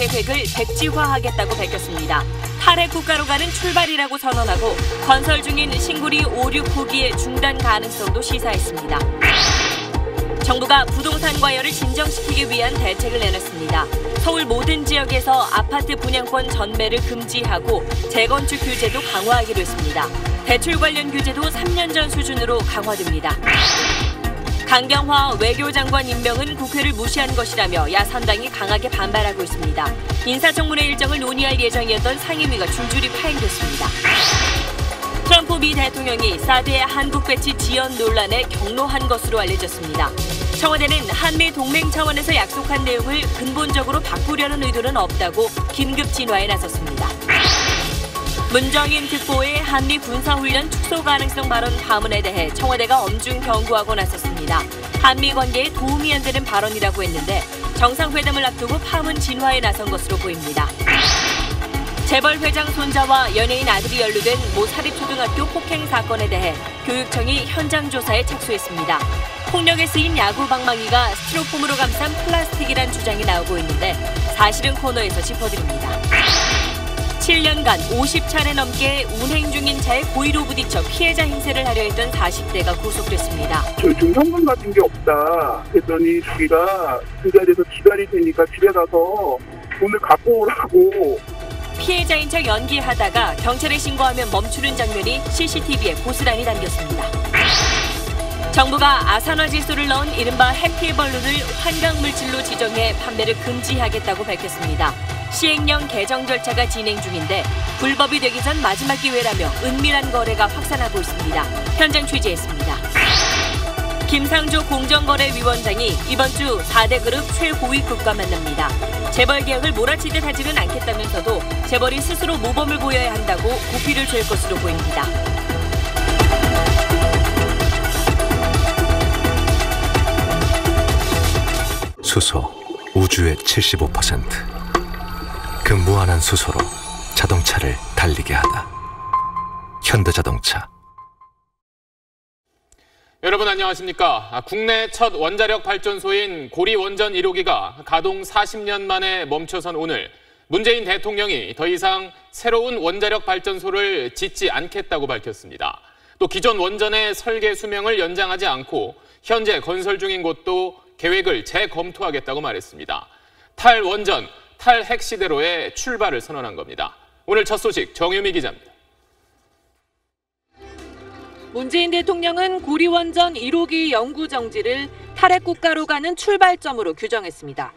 계획을 백지화하겠다고 밝혔습니다. 탈핵 국가로 가는 출발이라고 선언하고 건설 중인 신고리 5, 6호기의 중단 가능성도 시사했습니다. 정부가 부동산 과열을 진정시키기 위한 대책을 내놨습니다. 서울 모든 지역에서 아파트 분양권 전매를 금지하고 재건축 규제도 강화하기로 했습니다. 대출 관련 규제도 3년 전 수준으로 강화됩니다. 강경화 외교장관 임명은 국회를 무시한 것이라며 야선당이 강하게 반발하고 있습니다. 인사청문회 일정을 논의할 예정이었던 상임위가 줄줄이 파행됐습니다. 트럼프 미 대통령이 사드의 한국 배치 지연 논란에 경로한 것으로 알려졌습니다. 청와대는 한미 동맹 차원에서 약속한 내용을 근본적으로 바꾸려는 의도는 없다고 긴급 진화에 나섰습니다. 문정인 특보의 한미 군사훈련 축소 가능성 발언 파문에 대해 청와대가 엄중 경고하고 나섰습니다. 한미 관계에 도움이 안 되는 발언이라고 했는데 정상회담을 앞두고 파문 진화에 나선 것으로 보입니다. 재벌 회장 손자와 연예인 아들이 연루된 모 사립초등학교 폭행 사건에 대해 교육청이 현장 조사에 착수했습니다. 폭력에 쓰인 야구 방망이가 스티로폼으로 감싼 플라스틱이란 주장이 나오고 있는데 사실은 코너에서 짚어드립니다. 7년간 50차례 넘게 운행 중인 차에 고의로 부딪혀 피해자 행세를 하려 했던 40대가 구속됐습니다. 저 중상권 같은 게 없다 했더니 자기가 그 자리에서 기다릴 테니까 집에 가서 돈을 갖고 오라고. 피해자인 척 연기하다가 경찰에 신고하면 멈추는 장면이 CCTV에 고스란히 담겼습니다. 정부가 아산화질소를 넣은 이른바 해피벌룬을 환각물질로 지정해 판매를 금지하겠다고 밝혔습니다. 시행령 개정 절차가 진행 중인데 불법이 되기 전 마지막 기회라며 은밀한 거래가 확산하고 있습니다. 현장 취재했습니다. 김상조 공정거래위원장이 이번 주 4대 그룹 최고위급과 만납니다. 재벌 개혁을 몰아치듯 하지는 않겠다면서도 재벌이 스스로 모범을 보여야 한다고 고삐를 쥘 것으로 보입니다. 수소, 우주의 75%. 그 무한한 수소로 자동차를 달리게 하다. 현대자동차. 여러분 안녕하십니까? 국내 첫 원자력 발전소인 고리 원전 1호기가 가동 40년 만에 멈춰선 오늘 문재인 대통령이 더 이상 새로운 원자력 발전소를 짓지 않겠다고 밝혔습니다. 또 기존 원전의 설계 수명을 연장하지 않고 현재 건설 중인 곳도 계획을 재검토하겠다고 말했습니다. 탈원전, 탈핵 시대로의 출발을 선언한 겁니다. 오늘 첫 소식 정유미 기자입니다. 문재인 대통령은 고리원전 1호기 연구 정지를 탈핵 국가로 가는 출발점으로 규정했습니다.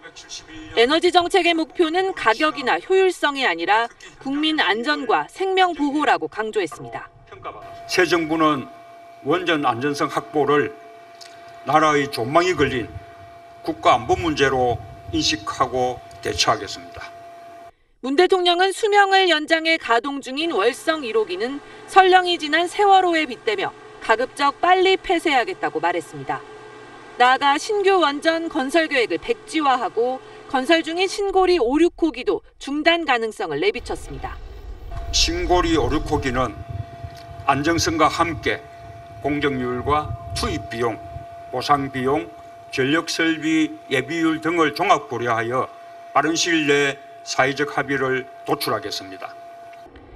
에너지 정책의 목표는 가격이나 효율성이 아니라 국민 안전과 생명 보호라고 강조했습니다. 새 정부는 원전 안전성 확보를 나라의 존망이 걸린 국가 안보 문제로 인식하고 대처하겠습니다. 문 대통령은 수명을 연장해 가동 중인 월성 1호기는 설령이 지난 세월호에 빗대며 가급적 빨리 폐쇄하겠다고 말했습니다. 나아가 신규 원전 건설 계획을 백지화하고 건설 중인 신고리 5, 6호기도 중단 가능성을 내비쳤습니다. 신고리 5, 6호기는 안정성과 함께 공정률과 투입 비용, 보상 비용, 전력 설비 예비율 등을 종합 고려하여 빠른 시일 내에 사회적 합의를 도출하겠습니다.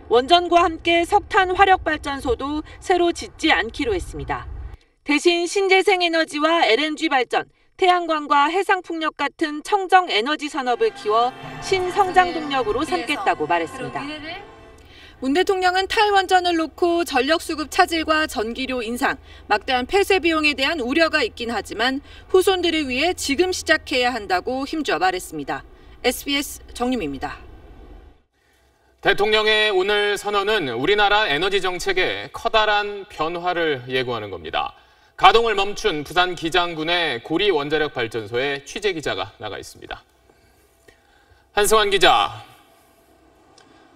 원전과 함께 석탄 화력발전소도 새로 짓지 않기로 했습니다. 대신 신재생 에너지와 LNG 발전, 태양광과 해상풍력 같은 청정 에너지 산업을 키워 신성장 동력으로 삼겠다고 말했습니다. 문 대통령은 탈원전을 놓고 전력 수급 차질과 전기료 인상, 막대한 폐쇄 비용에 대한 우려가 있긴 하지만 후손들을 위해 지금 시작해야 한다고 힘줘 말했습니다. SBS 정유미입니다. 대통령의 오늘 선언은 우리나라 에너지 정책에 커다란 변화를 예고하는 겁니다. 가동을 멈춘 부산 기장군의 고리 원자력 발전소에 취재 기자가 나가 있습니다. 한승환 기자.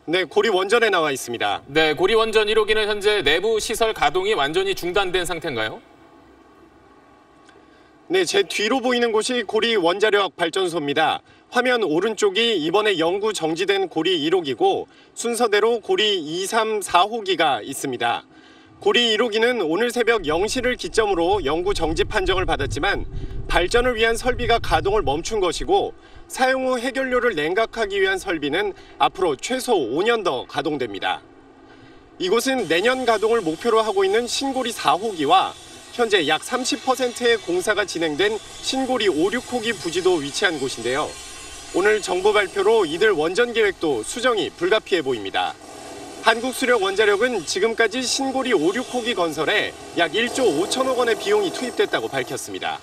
네, 고리 원전에 나와 있습니다. 네, 고리 원전 1호기는 현재 내부 시설 가동이 완전히 중단된 상태인가요? 네, 제 뒤로 보이는 곳이 고리 원자력 발전소입니다. 화면 오른쪽이 이번에 연구 정지된 고리 1호기고 순서대로 고리 2, 3, 4호기가 있습니다. 고리 1호기는 오늘 새벽 0시를 기점으로 연구 정지 판정을 받았지만 발전을 위한 설비가 가동을 멈춘 것이고 사용 후 해결료를 냉각하기 위한 설비는 앞으로 최소 5년 더 가동됩니다. 이곳은 내년 가동을 목표로 하고 있는 신고리 4호기와 현재 약 30%의 공사가 진행된 신고리 5, 6호기 부지도 위치한 곳인데요. 오늘 정부 발표로 이들 원전 계획도 수정이 불가피해 보입니다. 한국수력원자력은 지금까지 신고리 5, 6호기 건설에 약 1조 5천억 원의 비용이 투입됐다고 밝혔습니다.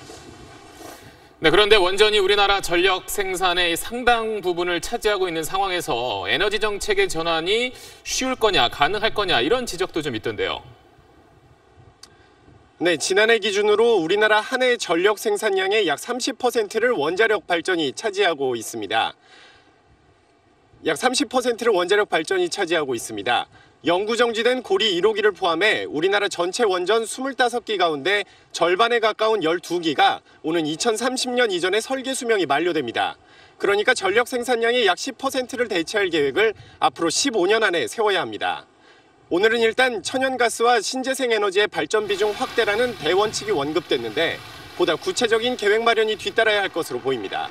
네, 그런데 원전이 우리나라 전력 생산의 상당 부분을 차지하고 있는 상황에서 에너지 정책의 전환이 쉬울 거냐, 가능할 거냐 이런 지적도 좀 있던데요. 네, 지난해 기준으로 우리나라 한 해 전력 생산량의 약 30%를 원자력 발전이 차지하고 있습니다. 약 30%를 원자력 발전이 차지하고 있습니다. 영구 정지된 고리 1호기를 포함해 우리나라 전체 원전 25기 가운데 절반에 가까운 12기가 오는 2030년 이전에 설계 수명이 만료됩니다. 그러니까 전력 생산량의 약 10%를 대체할 계획을 앞으로 15년 안에 세워야 합니다. 오늘은 일단 천연가스와 신재생 에너지의 발전 비중 확대라는 대원칙이 언급됐는데 보다 구체적인 계획 마련이 뒤따라야 할 것으로 보입니다.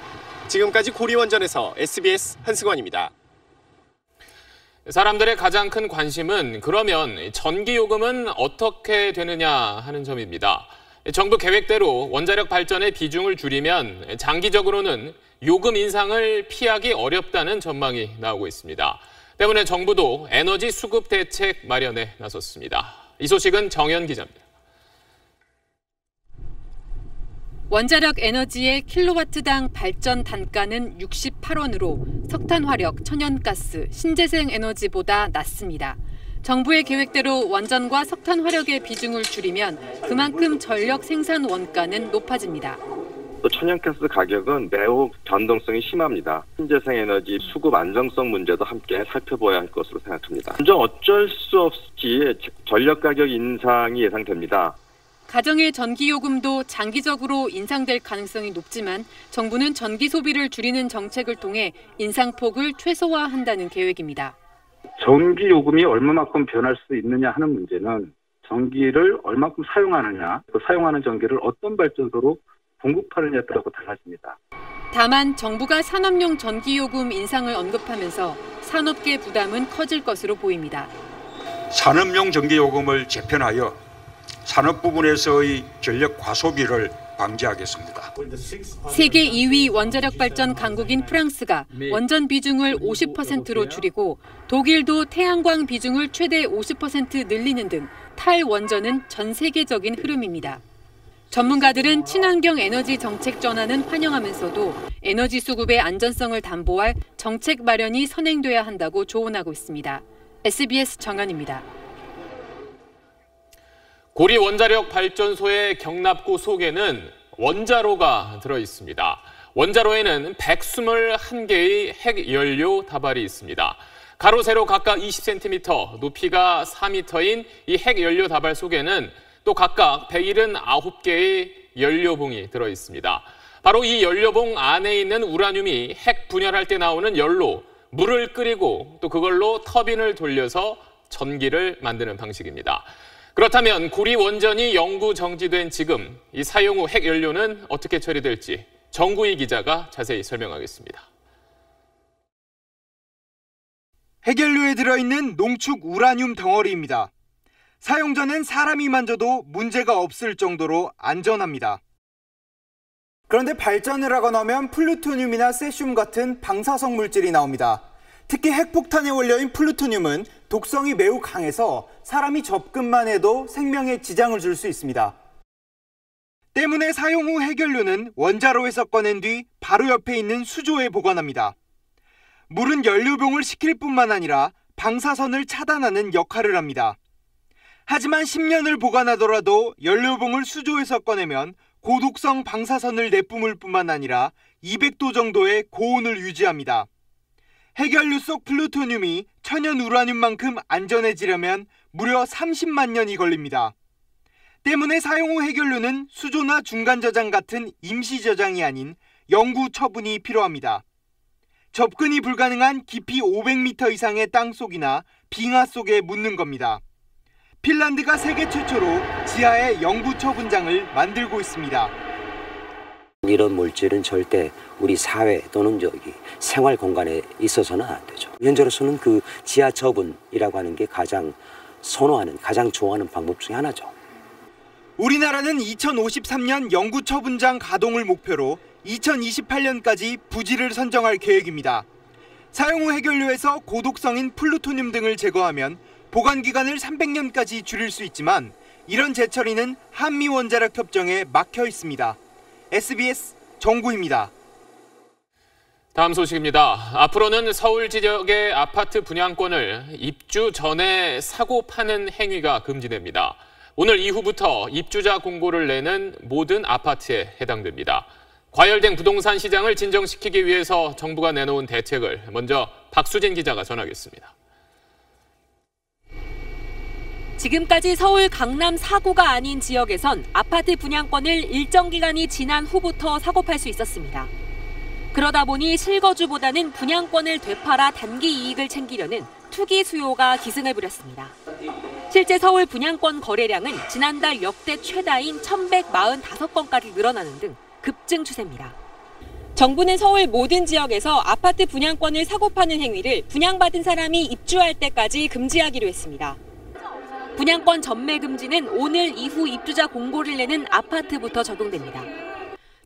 지금까지 고리원전에서 SBS 한승환입니다. 사람들의 가장 큰 관심은 그러면 전기요금은 어떻게 되느냐 하는 점입니다. 정부 계획대로 원자력 발전의 비중을 줄이면 장기적으로는 요금 인상을 피하기 어렵다는 전망이 나오고 있습니다. 때문에 정부도 에너지 수급 대책 마련에 나섰습니다. 이 소식은 정연 기자입니다. 원자력 에너지의 킬로와트당 발전 단가는 68원으로 석탄 화력, 천연가스, 신재생 에너지보다 낮습니다. 정부의 계획대로 원전과 석탄 화력의 비중을 줄이면 그만큼 전력 생산 원가는 높아집니다. 또 천연가스 가격은 매우 변동성이 심합니다. 신재생 에너지 수급 안정성 문제도 함께 살펴봐야 할 것으로 생각합니다. 먼저 어쩔 수 없이 전력 가격 인상이 예상됩니다. 가정의 전기요금도 장기적으로 인상될 가능성이 높지만 정부는 전기 소비를 줄이는 정책을 통해 인상폭을 최소화한다는 계획입니다. 전기요금이 얼마만큼 변할 수 있느냐 하는 문제는 전기를 얼마큼 사용하느냐, 또 사용하는 전기를 어떤 발전소로 공급하느냐에 따라 달라집니다. 다만 정부가 산업용 전기요금 인상을 언급하면서 산업계 부담은 커질 것으로 보입니다. 산업용 전기요금을 재편하여 산업 부분에서의 전력 과소비를 방지하겠습니다. 세계 2위 원자력 발전 강국인 프랑스가 원전 비중을 50%로 줄이고 독일도 태양광 비중을 최대 50% 늘리는 등 탈원전은 전 세계적인 흐름입니다. 전문가들은 친환경 에너지 정책 전환은 환영하면서도 에너지 수급의 안전성을 담보할 정책 마련이 선행돼야 한다고 조언하고 있습니다. SBS 정연입니다. 고리 원자력 발전소의 경납고 속에는 원자로가 들어있습니다. 원자로에는 121개의 핵연료 다발이 있습니다. 가로 세로 각각 20cm, 높이가 4m인 이 핵연료 다발 속에는 또 각각 179개의 연료봉이 들어있습니다. 바로 이 연료봉 안에 있는 우라늄이 핵 분열할 때 나오는 열로 물을 끓이고 또 그걸로 터빈을 돌려서 전기를 만드는 방식입니다. 그렇다면 고리 원전이 영구 정지된 지금 이 사용 후 핵연료는 어떻게 처리될지 정구희 기자가 자세히 설명하겠습니다. 핵연료에 들어있는 농축 우라늄 덩어리입니다. 사용 전엔 사람이 만져도 문제가 없을 정도로 안전합니다. 그런데 발전을 하거나 하면 플루토늄이나 세슘 같은 방사성 물질이 나옵니다. 특히 핵폭탄의 원료인 플루토늄은 독성이 매우 강해서 사람이 접근만 해도 생명에 지장을 줄 수 있습니다. 때문에 사용 후 핵연료는 원자로에서 꺼낸 뒤 바로 옆에 있는 수조에 보관합니다. 물은 연료봉을 식힐 뿐만 아니라 방사선을 차단하는 역할을 합니다. 하지만 10년을 보관하더라도 연료봉을 수조에서 꺼내면 고독성 방사선을 내뿜을 뿐만 아니라 200도 정도의 고온을 유지합니다. 핵연료 속 플루토늄이 천연 우라늄만큼 안전해지려면 무려 30만 년이 걸립니다. 때문에 사용 후 핵연료는 수조나 중간 저장 같은 임시 저장이 아닌 영구 처분이 필요합니다. 접근이 불가능한 깊이 500m 이상의 땅 속이나 빙하 속에 묻는 겁니다. 핀란드가 세계 최초로 지하에 영구 처분장을 만들고 있습니다. 이런 물질은 절대 우리 사회 또는 생활 공간에 있어서는 안 되죠. 현재로서는 그 지하 처분이라고 하는 게 가장 좋아하는 방법 중에 하나죠. 우리나라는 2053년 영구 처분장 가동을 목표로 2028년까지 부지를 선정할 계획입니다. 사용 후 해결료에서 고독성인 플루토늄 등을 제거하면 보관 기간을 300년까지 줄일 수 있지만 이런 재처리는 한미 원자력 협정에 막혀 있습니다. SBS 정구입니다. 다음 소식입니다. 앞으로는 서울 지역의 아파트 분양권을 입주 전에 사고 파는 행위가 금지됩니다. 오늘 이후부터 입주자 공고를 내는 모든 아파트에 해당됩니다. 과열된 부동산 시장을 진정시키기 위해서 정부가 내놓은 대책을 먼저 박수진 기자가 전하겠습니다. 지금까지 서울 강남 4구가 아닌 지역에선 아파트 분양권을 일정 기간이 지난 후부터 사고 팔 수 있었습니다. 그러다 보니 실거주보다는 분양권을 되팔아 단기 이익을 챙기려는 투기 수요가 기승을 부렸습니다. 실제 서울 분양권 거래량은 지난달 역대 최다인 1,145건까지 늘어나는 등 급증 추세입니다. 정부는 서울 모든 지역에서 아파트 분양권을 사고 파는 행위를 분양받은 사람이 입주할 때까지 금지하기로 했습니다. 분양권 전매 금지는 오늘 이후 입주자 공고를 내는 아파트부터 적용됩니다.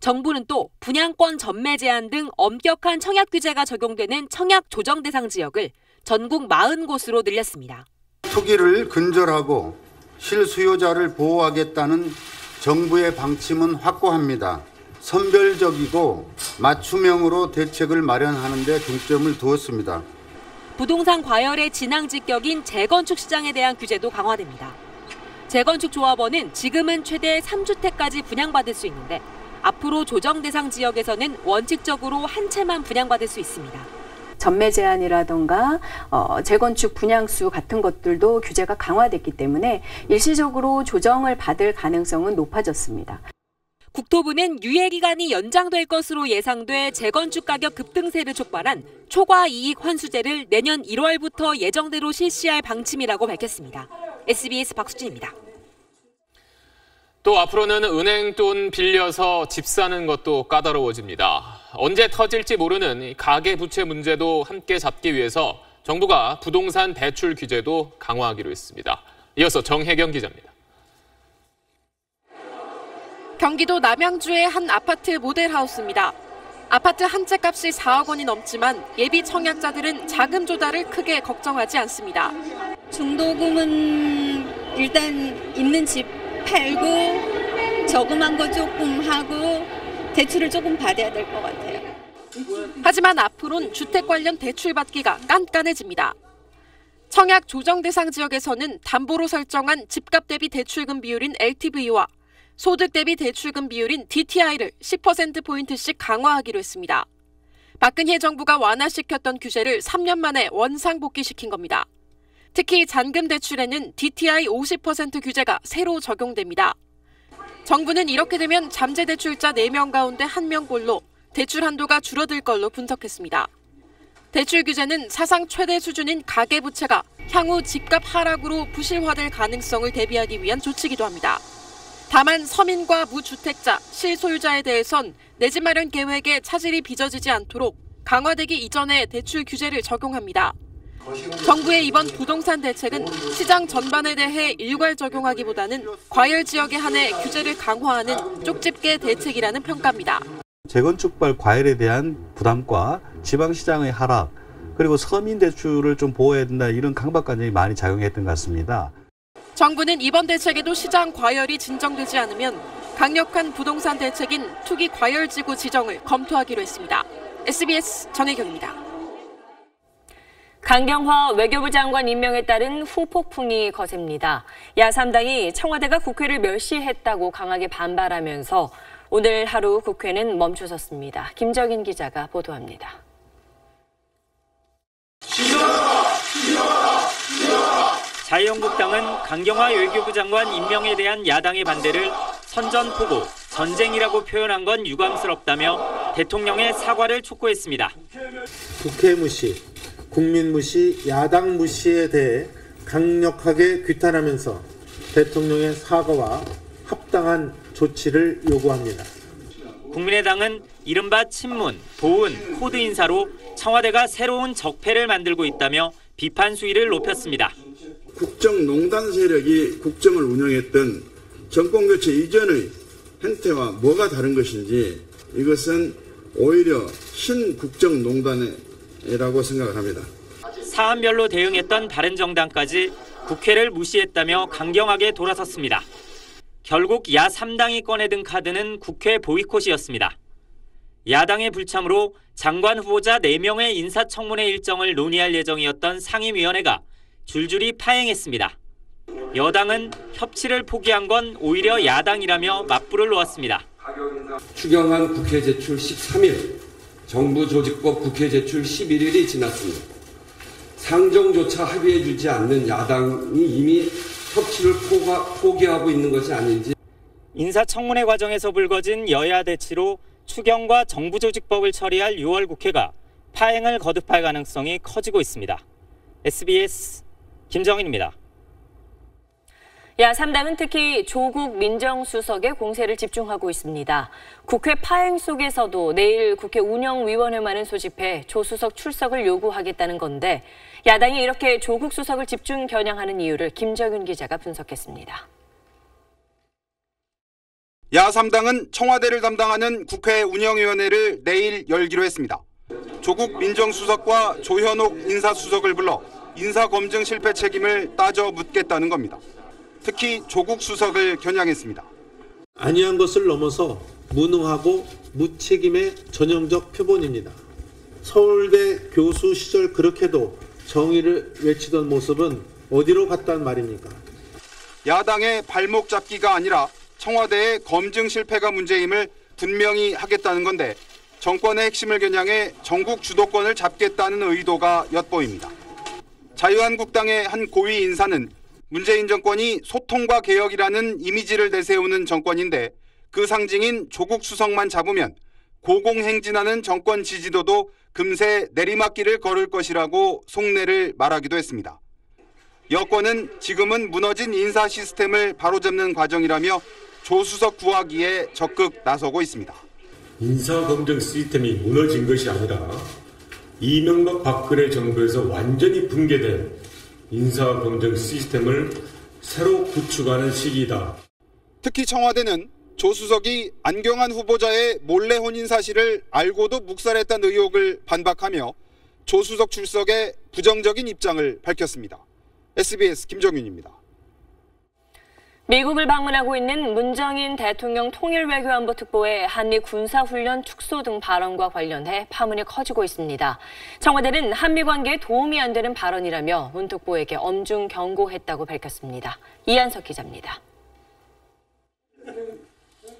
정부는 또 분양권 전매 제한 등 엄격한 청약 규제가 적용되는 청약 조정 대상 지역을 전국 40곳으로 늘렸습니다. 투기를 근절하고 실수요자를 보호하겠다는 정부의 방침은 확고합니다. 선별적이고 맞춤형으로 대책을 마련하는 데 중점을 두었습니다. 부동산 과열의 진앙지격인 재건축 시장에 대한 규제도 강화됩니다. 재건축 조합원은 지금은 최대 3주택까지 분양받을 수 있는데 앞으로 조정 대상 지역에서는 원칙적으로 한 채만 분양받을 수 있습니다. 전매 제한이라던가 재건축 분양수 같은 것들도 규제가 강화됐기 때문에 일시적으로 조정을 받을 가능성은 높아졌습니다. 국토부는 유예 기간이 연장될 것으로 예상돼 재건축 가격 급등세를 촉발한 초과 이익 환수제를 내년 1월부터 예정대로 실시할 방침이라고 밝혔습니다. SBS 박수진입니다. 또 앞으로는 은행 돈 빌려서 집 사는 것도 까다로워집니다. 언제 터질지 모르는 가계 부채 문제도 함께 잡기 위해서 정부가 부동산 대출 규제도 강화하기로 했습니다. 이어서 정혜경 기자입니다. 경기도 남양주의 한 아파트 모델하우스입니다. 아파트 한 채 값이 4억 원이 넘지만 예비 청약자들은 자금 조달을 크게 걱정하지 않습니다. 중도금은 일단 있는 집 팔고 저금한 거 조금 하고 대출을 조금 받아야 될 것 같아요. 하지만 앞으로는 주택 관련 대출 받기가 깐깐해집니다. 청약 조정 대상 지역에서는 담보로 설정한 집값 대비 대출금 비율인 LTV와 소득 대비 대출금 비율인 DTI를 10%포인트씩 강화하기로 했습니다. 박근혜 정부가 완화시켰던 규제를 3년 만에 원상복귀시킨 겁니다. 특히 잔금 대출에는 DTI 50% 규제가 새로 적용됩니다. 정부는 이렇게 되면 잠재 대출자 4명 가운데 1명꼴로 대출 한도가 줄어들 걸로 분석했습니다. 대출 규제는 사상 최대 수준인 가계부채가 향후 집값 하락으로 부실화될 가능성을 대비하기 위한 조치이기도 합니다. 다만 서민과 무주택자, 실소유자에 대해선 내 집 마련 계획에 차질이 빚어지지 않도록 강화되기 이전에 대출 규제를 적용합니다. 정부의 이번 부동산 대책은 시장 전반에 대해 일괄 적용하기보다는 과열 지역에 한해 규제를 강화하는 쪽집게 대책이라는 평가입니다. 재건축발 과열에 대한 부담과 지방시장의 하락, 그리고 서민 대출을 좀 보호해야 된다, 이런 강박관념이 많이 작용했던 것 같습니다. 정부는 이번 대책에도 시장 과열이 진정되지 않으면 강력한 부동산 대책인 투기 과열지구 지정을 검토하기로 했습니다. SBS 정혜경입니다. 강경화 외교부 장관 임명에 따른 후폭풍이 거셉니다. 야3당이 청와대가 국회를 멸시했다고 강하게 반발하면서 오늘 하루 국회는 멈춰섰습니다. 김정인 기자가 보도합니다. 자유한국당은 강경화 외교부 장관 임명에 대한 야당의 반대를 선전포고, 전쟁이라고 표현한 건 유감스럽다며 대통령의 사과를 촉구했습니다. 국회 무시, 국민 무시, 야당 무시에 대해 강력하게 규탄하면서 대통령의 사과와 합당한 조치를 요구합니다. 국민의당은 이른바 친문, 보은, 코드 인사로 청와대가 새로운 적폐를 만들고 있다며 비판 수위를 높였습니다. 국정농단 세력이 국정을 운영했던 정권교체 이전의 행태와 뭐가 다른 것인지 이것은 오히려 신국정농단이라고 생각을 합니다. 사안별로 대응했던 바른정당까지 국회를 무시했다며 강경하게 돌아섰습니다. 결국 야 3당이 꺼내든 카드는 국회 보이콧이었습니다. 야당의 불참으로 장관 후보자 4명의 인사청문회 일정을 논의할 예정이었던 상임위원회가 줄줄이 파행했습니다. 여당은 협치를 포기한 건 오히려 야당이라며 맞불을 놓았습니다. 추경안 국회 제출 13일, 정부 조직법 국회 제출 11일이 지났습니다. 상정조차 합의해주지 않는 야당이 이미 협치를 포기하고 있는 것이 아닌지. 인사청문회 과정에서 불거진 여야 대치로 추경과 정부조직법을 처리할 6월 국회가 파행을 거듭할 가능성이 커지고 있습니다. SBS 김정인입니다. 야3당은 특히 조국 민정수석의 공세를 집중하고 있습니다. 국회 파행 속에서도 내일 국회 운영위원회만을 소집해 조 수석 출석을 요구하겠다는 건데 야당이 이렇게 조국 수석을 집중 겨냥하는 이유를 김정윤 기자가 분석했습니다. 야3당은 청와대를 담당하는 국회 운영위원회를 내일 열기로 했습니다. 조국 민정수석과 조현옥 인사수석을 불러 인사검증 실패 책임을 따져 묻겠다는 겁니다. 특히 조국 수석을 겨냥했습니다. 아니한 것을 넘어서 무능하고 무책임의 전형적 표본입니다. 서울대 교수 시절 그렇게도 정의를 외치던 모습은 어디로 갔단 말입니까? 야당의 발목 잡기가 아니라 청와대의 검증 실패가 문제임을 분명히 하겠다는 건데 정권의 핵심을 겨냥해 전국 주도권을 잡겠다는 의도가 엿보입니다. 자유한국당의 한 고위 인사는 문재인 정권이 소통과 개혁이라는 이미지를 내세우는 정권인데 그 상징인 조국 수석만 잡으면 고공행진하는 정권 지지도도 금세 내리막길을 걸을 것이라고 속내를 말하기도 했습니다. 여권은 지금은 무너진 인사 시스템을 바로잡는 과정이라며 조 수석 구하기에 적극 나서고 있습니다. 인사검증 시스템이 무너진 것이 아니라 이명박 박근혜 정부에서 완전히 붕괴된 인사검증 시스템을 새로 구축하는 시기이다. 특히 청와대는 조 수석이 안경환 후보자의 몰래 혼인 사실을 알고도 묵살했다는 의혹을 반박하며 조 수석 출석에 부정적인 입장을 밝혔습니다. SBS 김정윤입니다. 미국을 방문하고 있는 문정인 대통령 통일외교안보 특보의 한미 군사훈련 축소 등 발언과 관련해 파문이 커지고 있습니다. 청와대는 한미 관계에 도움이 안 되는 발언이라며 문 특보에게 엄중 경고했다고 밝혔습니다. 이한석 기자입니다.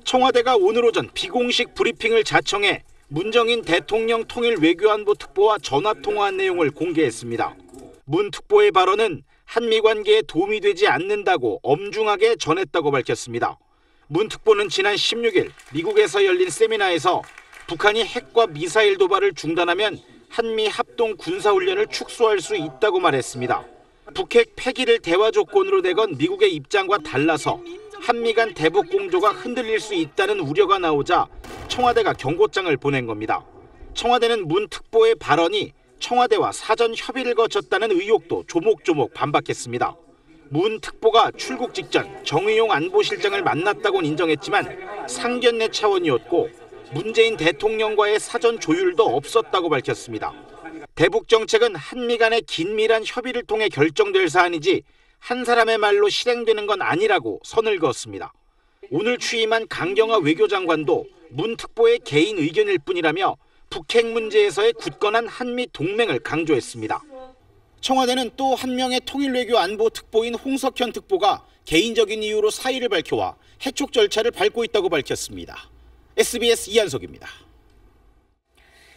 청와대가 오늘 오전 비공식 브리핑을 자청해 문정인 대통령 통일외교안보 특보와 전화통화한 내용을 공개했습니다. 문 특보의 발언은 한미 관계에 도움이 되지 않는다고 엄중하게 전했다고 밝혔습니다. 문 특보는 지난 16일 미국에서 열린 세미나에서 북한이 핵과 미사일 도발을 중단하면 한미 합동 군사훈련을 축소할 수 있다고 말했습니다. 북핵 폐기를 대화 조건으로 내건 미국의 입장과 달라서 한미 간 대북 공조가 흔들릴 수 있다는 우려가 나오자 청와대가 경고장을 보낸 겁니다. 청와대는 문 특보의 발언이 청와대와 사전 협의를 거쳤다는 의혹도 조목조목 반박했습니다. 문 특보가 출국 직전 정의용 안보실장을 만났다고는 인정했지만 상견례 차원이었고 문재인 대통령과의 사전 조율도 없었다고 밝혔습니다. 대북 정책은 한미 간의 긴밀한 협의를 통해 결정될 사안이지 한 사람의 말로 실행되는 건 아니라고 선을 그었습니다. 오늘 취임한 강경화 외교장관도 문 특보의 개인 의견일 뿐이라며 북핵 문제에서의 굳건한 한미 동맹을 강조했습니다. 청와대는 또 한 명의 통일외교 안보 특보인 홍석현 특보가 개인적인 이유로 사의를 밝혀와 해촉 절차를 밟고 있다고 밝혔습니다. SBS 이한석입니다.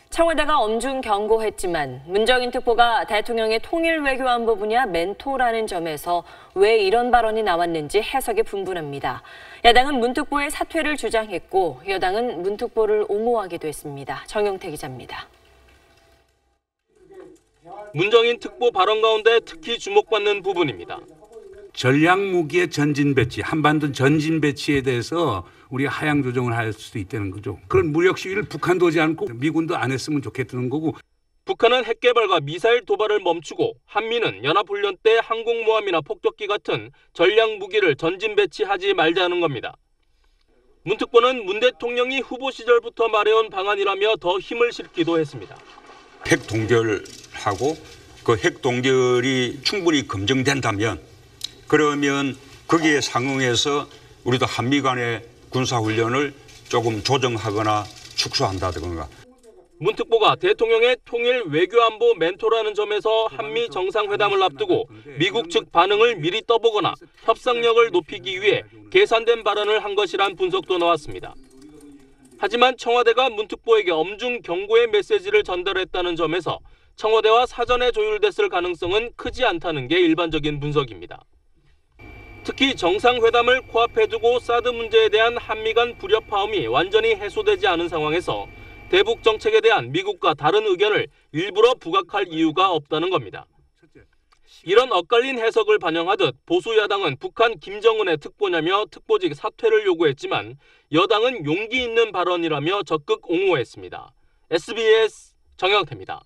청와대가 엄중 경고했지만 문정인 특보가 대통령의 통일외교안보 분야 멘토라는 점에서 왜 이런 발언이 나왔는지 해석이 분분합니다. 야당은 문 특보의 사퇴를 주장했고 여당은 문 특보를 옹호하기도 했습니다. 정영태 기자입니다. 문정인 특보 발언 가운데 특히 주목받는 부분입니다. 전략무기의 전진 배치, 한반도 전진 배치에 대해서 우리가 하향 조정을 할 수도 있다는 거죠. 그런 무력 시위를 북한도 하지 않고 미군도 안 했으면 좋겠다는 거고. 북한은 핵 개발과 미사일 도발을 멈추고 한미는 연합훈련 때 항공모함이나 폭격기 같은 전략무기를 전진 배치하지 말자는 겁니다. 문 특보는 문 대통령이 후보 시절부터 말해온 방안이라며 더 힘을 실기도 했습니다. 핵 동결하고 그 핵 동결이 충분히 검증된다면 그러면 거기에 상응해서 우리도 한미 간의 군사훈련을 조금 조정하거나 축소한다든가. 문 특보가 대통령의 통일 외교안보 멘토라는 점에서 한미 정상회담을 앞두고 미국 측 반응을 미리 떠보거나 협상력을 높이기 위해 계산된 발언을 한 것이란 분석도 나왔습니다. 하지만 청와대가 문 특보에게 엄중 경고의 메시지를 전달했다는 점에서 청와대와 사전에 조율됐을 가능성은 크지 않다는 게 일반적인 분석입니다. 특히 정상회담을 코앞에 두고 사드 문제에 대한 한미 간 불협화음이 완전히 해소되지 않은 상황에서 대북 정책에 대한 미국과 다른 의견을 일부러 부각할 이유가 없다는 겁니다. 이런 엇갈린 해석을 반영하듯 보수 야당은 북한 김정은의 특보냐며 특보직 사퇴를 요구했지만 여당은 용기 있는 발언이라며 적극 옹호했습니다. SBS 정영태입니다.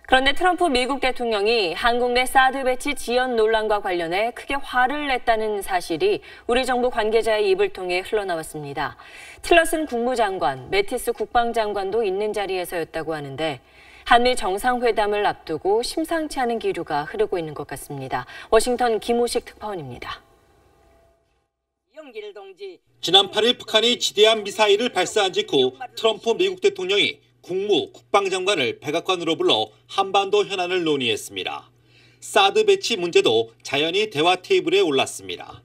그런데 트럼프 미국 대통령이 한국 내 사드 배치 지연 논란과 관련해 크게 화를 냈다는 사실이 우리 정부 관계자의 입을 통해 흘러나왔습니다. 틸러슨 국무장관, 매티스 국방장관도 있는 자리에서였다고 하는데 한미 정상회담을 앞두고 심상치 않은 기류가 흐르고 있는 것 같습니다. 워싱턴 김호식 특파원입니다. 지난 8일 북한이 지대한 미사일을 발사한 직후 트럼프 미국 대통령이 국무, 국방장관을 백악관으로 불러 한반도 현안을 논의했습니다. 사드 배치 문제도 자연히 대화 테이블에 올랐습니다.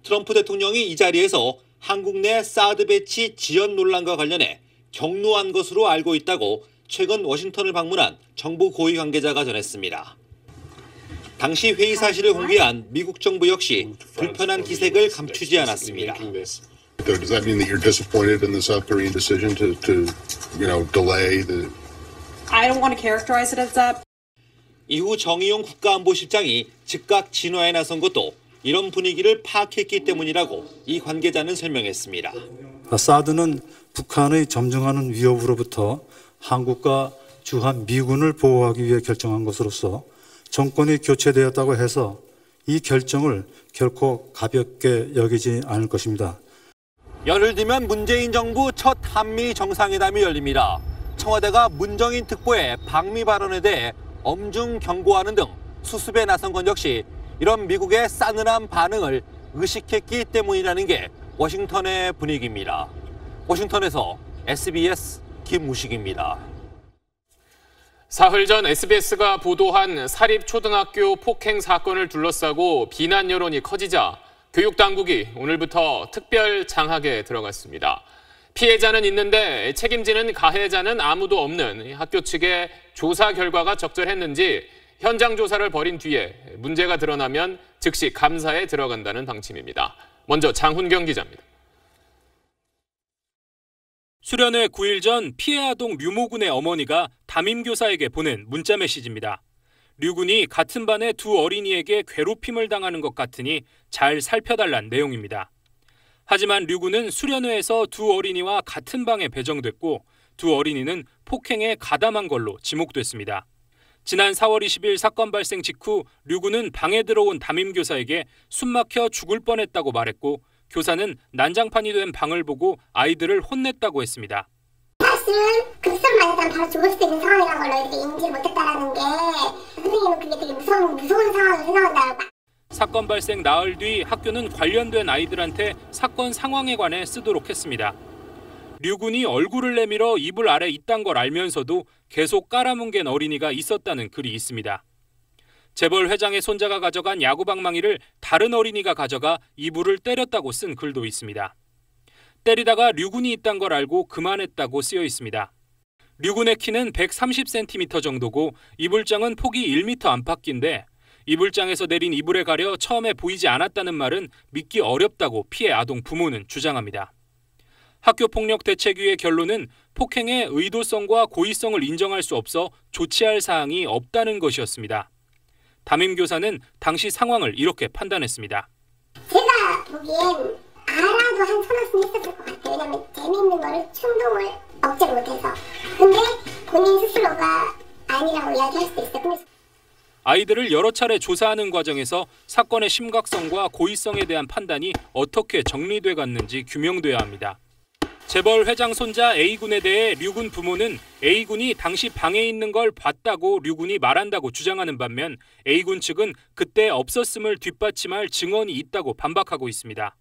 트럼프 대통령이 이 자리에서 한국 내 사드 배치 지연 논란과 관련해 격노한 것으로 알고 있다고 최근 워싱턴을 방문한 정부 고위 관계자가 전했습니다. 당시 회의 사실을 공개한 미국 정부 역시 불편한 기색을 감추지 않았습니다. Does that mean that you're disappointed in the South Korean decision to delay the? I don't want to characterize it as that. 이후 정의용 국가안보실장이 즉각 진화에 나선 것도 이런 분위기를 파악했기 때문이라고 이 관계자는 설명했습니다. 사드는 북한의 점증하는 위협으로부터 한국과 주한 미군을 보호하기 위해 결정한 것으로서 정권이 교체되었다고 해서 이 결정을 결코 가볍게 여기지 않을 것입니다. 열흘 뒤면 문재인 정부 첫 한미 정상회담이 열립니다. 청와대가 문정인 특보의 방미 발언에 대해 엄중 경고하는 등 수습에 나선 건 역시 이런 미국의 싸늘한 반응을 의식했기 때문이라는 게 워싱턴의 분위기입니다. 워싱턴에서 SBS 김무식입니다. 사흘 전 SBS가 보도한 사립초등학교 폭행 사건을 둘러싸고 비난 여론이 커지자 교육당국이 오늘부터 특별 장학에 들어갔습니다. 피해자는 있는데 책임지는 가해자는 아무도 없는 학교 측의 조사 결과가 적절했는지 현장 조사를 벌인 뒤에 문제가 드러나면 즉시 감사에 들어간다는 방침입니다. 먼저 장훈경 기자입니다. 수련회 9일 전 피해 아동 류모군의 어머니가 담임교사에게 보낸 문자 메시지입니다. 류군이 같은 반의 두 어린이에게 괴롭힘을 당하는 것 같으니 잘 살펴달란 내용입니다. 하지만 류군은 수련회에서 두 어린이와 같은 방에 배정됐고 두 어린이는 폭행에 가담한 걸로 지목됐습니다. 지난 4월 20일 사건 발생 직후 류군은 방에 들어온 담임교사에게 숨막혀 죽을 뻔했다고 말했고 교사는 난장판이 된 방을 보고 아이들을 혼냈다고 했습니다. 사실은 급성 맞았다면 바로 죽을 수도 있는 상황이라는 걸 너희들이 인지를 못했다는 게 선생님은 그게 되게 무서운 상황으로 생각한다고. 사건 발생 나흘 뒤 학교는 관련된 아이들한테 사건 상황에 관해 쓰도록 했습니다. 류군이 얼굴을 내밀어 이불 아래 있단 걸 알면서도 계속 깔아뭉갠 어린이가 있었다는 글이 있습니다. 재벌 회장의 손자가 가져간 야구방망이를 다른 어린이가 가져가 이불을 때렸다고 쓴 글도 있습니다. 때리다가 류군이 있단 걸 알고 그만했다고 쓰여 있습니다. 류군의 키는 130cm 정도고 이불장은 폭이 1m 안팎인데 이불장에서 내린 이불에 가려 처음에 보이지 않았다는 말은 믿기 어렵다고 피해 아동 부모는 주장합니다. 학교폭력대책위의 결론은 폭행의 의도성과 고의성을 인정할 수 없어 조치할 사항이 없다는 것이었습니다. 담임교사는 당시 상황을 이렇게 판단했습니다. 제가 보기엔 알아도 한 서너 있었을 것 같아요. 왜냐면 재미있는 거를 충동을 억제 못해서. 근데 본인 스스로가 아니라고 이야기할 수도 있어요. 아이들을 여러 차례 조사하는 과정에서 사건의 심각성과 고의성에 대한 판단이 어떻게 정리돼 갔는지 규명돼야 합니다. 재벌 회장 손자 A군에 대해 류군 부모는 A군이 당시 방에 있는 걸 봤다고 류군이 말한다고 주장하는 반면 A군 측은 그때 없었음을 뒷받침할 증언이 있다고 반박하고 있습니다.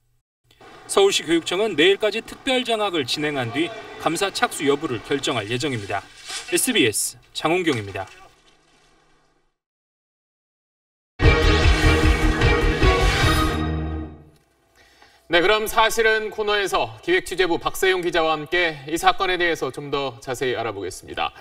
서울시 교육청은 내일까지 특별장학을 진행한 뒤 감사 착수 여부를 결정할 예정입니다. SBS 장홍경입니다. 네, 그럼 사실은 코너에서 기획취재부 박세용 기자와 함께 이 사건에 대해서 좀 더 자세히 알아보겠습니다.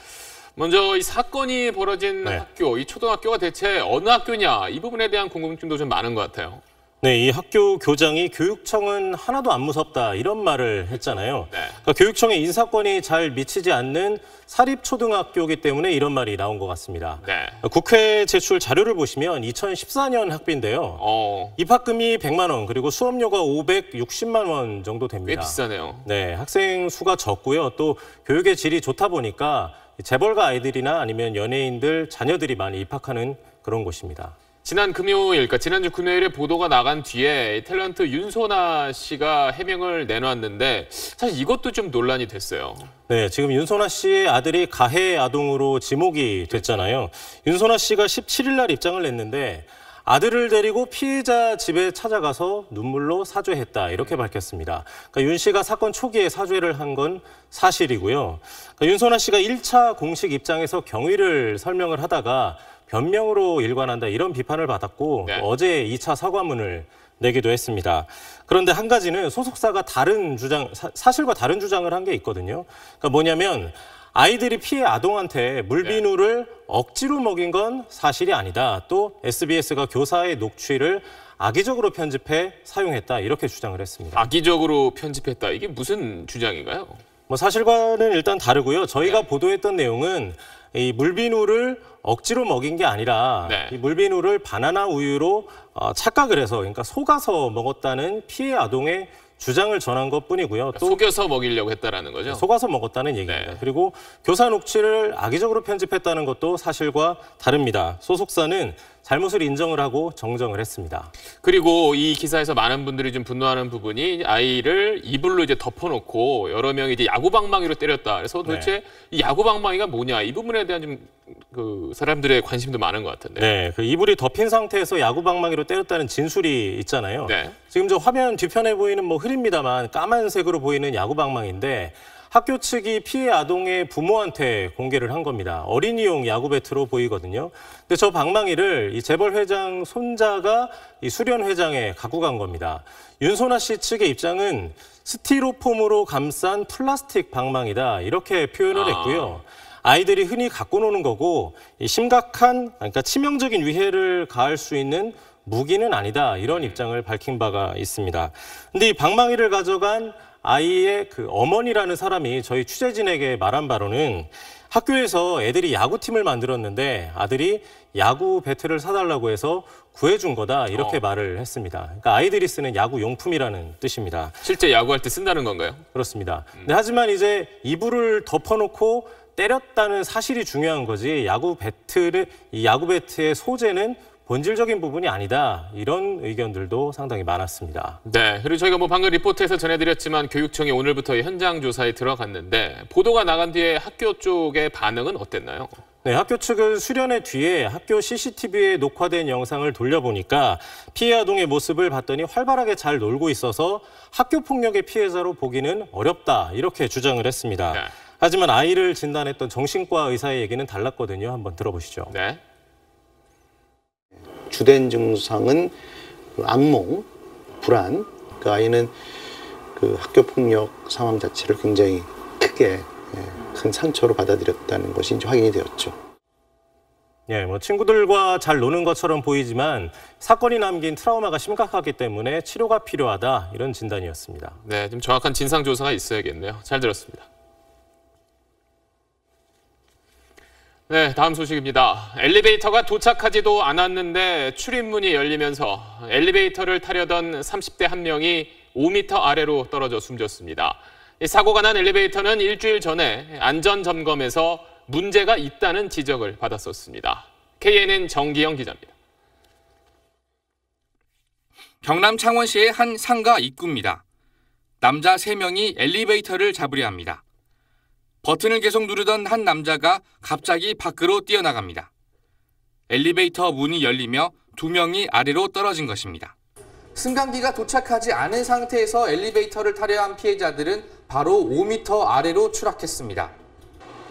먼저 이 사건이 벌어진 학교, 이 초등학교가 대체 어느 학교냐, 이 부분에 대한 궁금증도 좀 많은 것 같아요. 네, 이 학교 교장이 교육청은 하나도 안 무섭다 이런 말을 했잖아요. 그러니까 교육청에 인사권이 잘 미치지 않는 사립초등학교이기 때문에 이런 말이 나온 것 같습니다. 국회 제출 자료를 보시면 2014년 학비인데요. 입학금이 100만 원 그리고 수업료가 560만 원 정도 됩니다. 꽤 비싸네요. 네, 학생 수가 적고요. 또 교육의 질이 좋다 보니까 재벌가 아이들이나 아니면 연예인들 자녀들이 많이 입학하는 그런 곳입니다. 지난 금요일, 그러니까 지난주 금요일에 보도가 나간 뒤에 탤런트 윤소나 씨가 해명을 내놨는데 사실 이것도 좀 논란이 됐어요. 네, 지금 윤소나 씨의 아들이 가해 아동으로 지목이 됐잖아요. 윤소나 씨가 17일 날 입장을 냈는데 아들을 데리고 피해자 집에 찾아가서 눈물로 사죄했다 이렇게 밝혔습니다. 그러니까 윤 씨가 사건 초기에 사죄를 한 건 사실이고요. 그러니까 윤소나 씨가 1차 공식 입장에서 경위를 설명을 하다가 변명으로 일관한다 이런 비판을 받았고 어제 2차 사과문을 내기도 했습니다. 그런데 한 가지는 소속사가 다른 주장, 사실과 다른 주장을 한 게 있거든요. 그러니까 뭐냐면 아이들이 피해 아동한테 물비누를 억지로 먹인 건 사실이 아니다. 또 SBS가 교사의 녹취를 악의적으로 편집해 사용했다 이렇게 주장을 했습니다. 악의적으로 편집했다. 이게 무슨 주장인가요? 뭐 사실과는 일단 다르고요. 저희가 보도했던 내용은 이 물비누를 억지로 먹인 게 아니라 이 물비누를 바나나 우유로 착각을 해서 그러니까 속아서 먹었다는 피해 아동의 주장을 전한 것뿐이고요. 또 속여서 먹이려고 했다라는 거죠? 속아서 먹었다는 얘기입니다. 그리고 교사 녹취를 악의적으로 편집했다는 것도 사실과 다릅니다. 소속사는 잘못을 인정을 하고 정정을 했습니다. 그리고 이 기사에서 많은 분들이 좀 분노하는 부분이 아이를 이불로 이제 덮어놓고 여러 명이 이제 야구방망이로 때렸다. 그래서 도대체 이 야구방망이가 뭐냐 이 부분에 대한 좀 그 사람들의 관심도 많은 것 같은데. 네, 그 이불이 덮인 상태에서 야구방망이로 때렸다는 진술이 있잖아요. 지금 저 화면 뒤편에 보이는 뭐 흐립니다만 까만색으로 보이는 야구방망이인데. 학교 측이 피해 아동의 부모한테 공개를 한 겁니다. 어린이용 야구 배트로 보이거든요. 근데 저 방망이를 이 재벌 회장 손자가 이 수련 회장에 갖고 간 겁니다. 윤소나 씨 측의 입장은 스티로폼으로 감싼 플라스틱 방망이다 이렇게 표현을 했고요. 아이들이 흔히 갖고 노는 거고 이 심각한 그러니까 치명적인 위해를 가할 수 있는 무기는 아니다 이런 입장을 밝힌 바가 있습니다. 근데 이 방망이를 가져간 아이의 그 어머니라는 사람이 저희 취재진에게 말한 바로는 학교에서 애들이 야구팀을 만들었는데 아들이 야구 배트를 사달라고 해서 구해준 거다 이렇게 말을 했습니다. 그러니까 아이들이 쓰는 야구 용품이라는 뜻입니다. 실제 야구할 때 쓴다는 건가요? 그렇습니다. 근데 하지만 이제 이불을 덮어놓고 때렸다는 사실이 중요한 거지 야구 배트의 소재는 본질적인 부분이 아니다. 이런 의견들도 상당히 많았습니다. 네, 그리고 저희가 뭐 방금 리포트에서 전해드렸지만 교육청이 오늘부터 현장 조사에 들어갔는데 보도가 나간 뒤에 학교 쪽의 반응은 어땠나요? 네, 학교 측은 수련회 뒤에 학교 CCTV에 녹화된 영상을 돌려보니까 피해 아동의 모습을 봤더니 활발하게 잘 놀고 있어서 학교 폭력의 피해자로 보기는 어렵다. 이렇게 주장을 했습니다. 하지만 아이를 진단했던 정신과 의사의 얘기는 달랐거든요. 한번 들어보시죠. 네. 주된 증상은 악몽, 불안. 그 아이는 그 학교 폭력 상황 자체를 굉장히 크게 큰 상처로 받아들였다는 것이 이제 확인이 되었죠. 예, 뭐 친구들과 잘 노는 것처럼 보이지만 사건이 남긴 트라우마가 심각하기 때문에 치료가 필요하다, 이런 진단이었습니다. 네, 좀 정확한 진상 조사가 있어야겠네요. 잘 들었습니다. 네, 다음 소식입니다. 엘리베이터가 도착하지도 않았는데 출입문이 열리면서 엘리베이터를 타려던 30대 한 명이 5m 아래로 떨어져 숨졌습니다. 사고가 난 엘리베이터는 일주일 전에 안전점검에서 문제가 있다는 지적을 받았었습니다. KNN 정기영 기자입니다. 경남 창원시의 한 상가 입구입니다. 남자 3명이 엘리베이터를 잡으려 합니다. 버튼을 계속 누르던 한 남자가 갑자기 밖으로 뛰어나갑니다. 엘리베이터 문이 열리며 2명이 아래로 떨어진 것입니다. 승강기가 도착하지 않은 상태에서 엘리베이터를 타려 한 피해자들은 바로 5m 아래로 추락했습니다.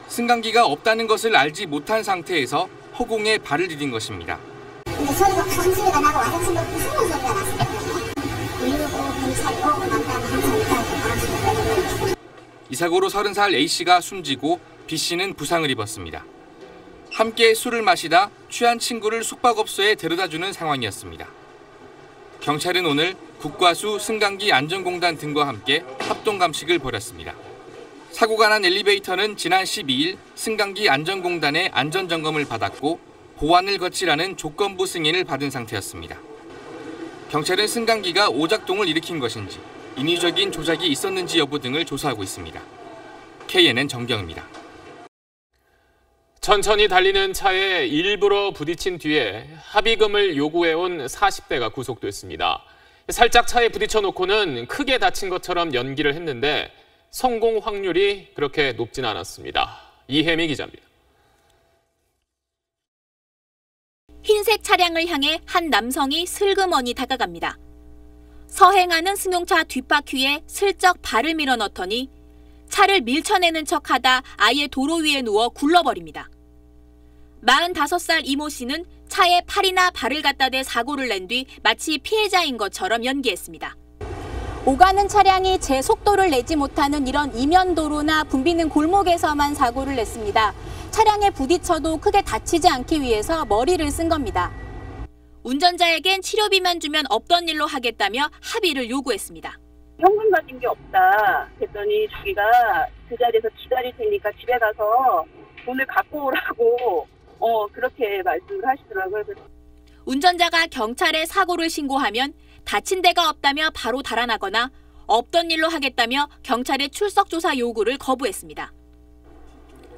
승강기가 없다는 것을 알지 못한 상태에서 허공에 발을 디딘 것입니다. 근데 소리가 큰 소리가 나고 와서 무슨 소리가 났어요. 119 경찰이 오고 난 다음에 항상 이렇게 이 사고로 30살 A씨가 숨지고 B씨는 부상을 입었습니다. 함께 술을 마시다 취한 친구를 숙박업소에 데려다주는 상황이었습니다. 경찰은 오늘 국과수, 승강기 안전공단 등과 함께 합동감식을 벌였습니다. 사고가 난 엘리베이터는 지난 12일 승강기 안전공단의 안전점검을 받았고 보안을 거치라는 조건부 승인을 받은 상태였습니다. 경찰은 승강기가 오작동을 일으킨 것인지 인위적인 조작이 있었는지 여부 등을 조사하고 있습니다. KNN 정경입니다. 천천히 달리는 차에 일부러 부딪힌 뒤에 합의금을 요구해온 40대가 구속됐습니다. 살짝 차에 부딪혀놓고는 크게 다친 것처럼 연기를 했는데 성공 확률이 그렇게 높진 않았습니다. 이혜미 기자입니다. 흰색 차량을 향해 한 남성이 슬그머니 다가갑니다. 서행하는 승용차 뒷바퀴에 슬쩍 발을 밀어넣더니 차를 밀쳐내는 척하다 아예 도로 위에 누워 굴러버립니다. 45살 이모 씨는 차에 팔이나 발을 갖다 대 사고를 낸 뒤 마치 피해자인 것처럼 연기했습니다. 오가는 차량이 제 속도를 내지 못하는 이런 이면도로나 붐비는 골목에서만 사고를 냈습니다. 차량에 부딪혀도 크게 다치지 않기 위해서 머리를 쓴 겁니다. 운전자에겐 치료비만 주면 없던 일로 하겠다며 합의를 요구했습니다. 현금 가진 게 없다. 그랬더니 자기가 그 자리에서 기다릴 테니까 집에 가서 돈을 갖고 오라고 그렇게 말씀을 하시더라고요. 운전자가 경찰에 사고를 신고하면 다친 데가 없다며 바로 달아나거나 없던 일로 하겠다며 경찰의 출석 조사 요구를 거부했습니다.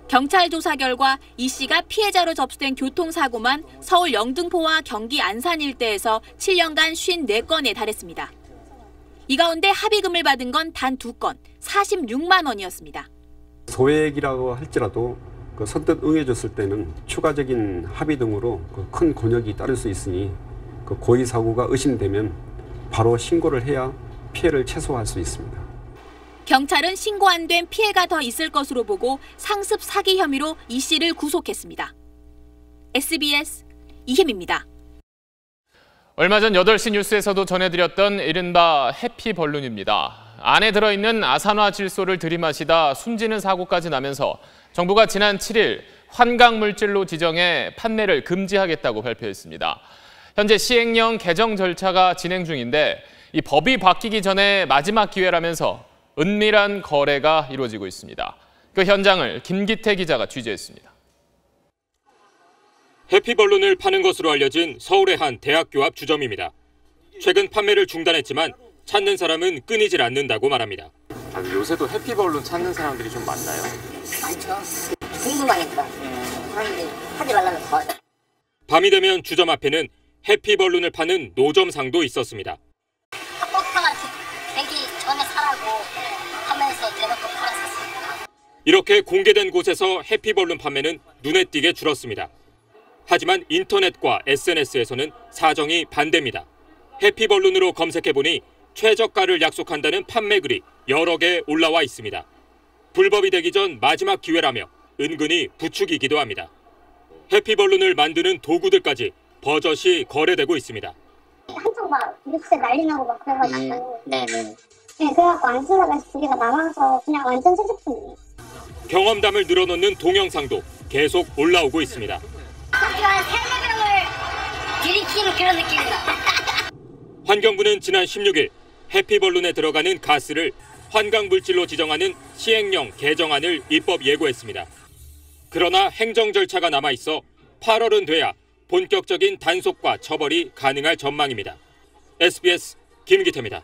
경찰 조사 결과 이 씨가 피해자로 접수된 교통사고만 서울 영등포와 경기 안산 일대에서 7년간 54건에 달했습니다. 이 가운데 합의금을 받은 건 단 2건, 46만 원이었습니다. 소액이라고 할지라도 선뜻 응해줬을 때는 추가적인 합의 등으로 큰 곤욕이 따를 수 있으니 고의 사고가 의심되면 바로 신고를 해야 피해를 최소화할 수 있습니다. 경찰은 신고 안 된 피해가 더 있을 것으로 보고 상습 사기 혐의로 이 씨를 구속했습니다. SBS 이혜미입니다. 얼마 전 8시 뉴스에서도 전해드렸던 이른바 해피벌룬입니다. 안에 들어있는 아산화질소를 들이마시다 숨지는 사고까지 나면서 정부가 지난 7일 환각물질로 지정해 판매를 금지하겠다고 발표했습니다. 현재 시행령 개정 절차가 진행 중인데 이 법이 바뀌기 전에 마지막 기회라면서 은밀한 거래가 이루어지고 있습니다. 그 현장을 김기태 기자가 취재했습니다. 해피벌룬을 파는 것으로 알려진 서울의 한 대학교 앞 주점입니다. 최근 판매를 중단했지만 찾는 사람은 끊이질 않는다고 말합니다. 요새도 해피벌룬 찾는 사람들이 좀 많나요? 많죠. 궁금하니까. 사람들이 하지 말라면 더. 밤이 되면 주점 앞에는 해피벌룬을 파는 노점상도 있었습니다. 합법화가 되기 전에 사라고 하면서 대놓고 팔았었습니다. 이렇게 공개된 곳에서 해피벌룬 판매는 눈에 띄게 줄었습니다. 하지만 인터넷과 SNS에서는 사정이 반대입니다. 해피벌룬으로 검색해보니 최저가를 약속한다는 판매글이 여러 개 올라와 있습니다. 불법이 되기 전 마지막 기회라며 은근히 부추기기도 합니다. 해피벌룬을 만드는 도구들까지 버젓이 거래되고 있습니다. 한쪽 막 뉴스에 난리 나고 막 그래가지고 네, 그래갖고 안 쓰다가 우리가 남아서 그냥 완전 새 제품이에요. 경험담을 늘어놓는 동영상도 계속 올라오고 있습니다. 커피가 한 3-4병을 들이키는 그런 느낌이다. 환경부는 지난 16일 해피벌룬에 들어가는 가스를 환강물질로 지정하는 시행령 개정안을 입법 예고했습니다. 그러나 행정 절차가 남아있어 8월은 돼야 본격적인 단속과 처벌이 가능할 전망입니다. SBS 김기태입니다.